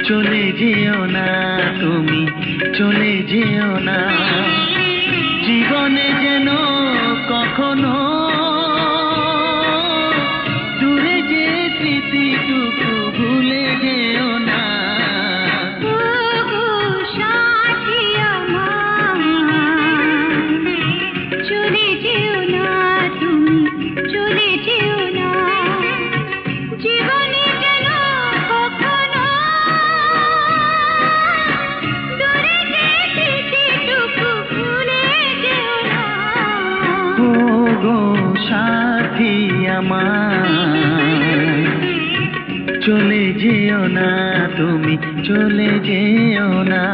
চলে যেও না তুমি, চলে যেও না। জীবনে যেন কখনো দূরে যে স্মৃতিটুকু ভুলে যেও না। সাথী আমার, চলে যেও না তুমি, চলে যেও না। জীবনে যেন কখনো দূরে যে স্মৃতিটুকু ভুলে যেও না। ও গো সাথী আমার, চলে যেও না তুমি, চলে যেও না।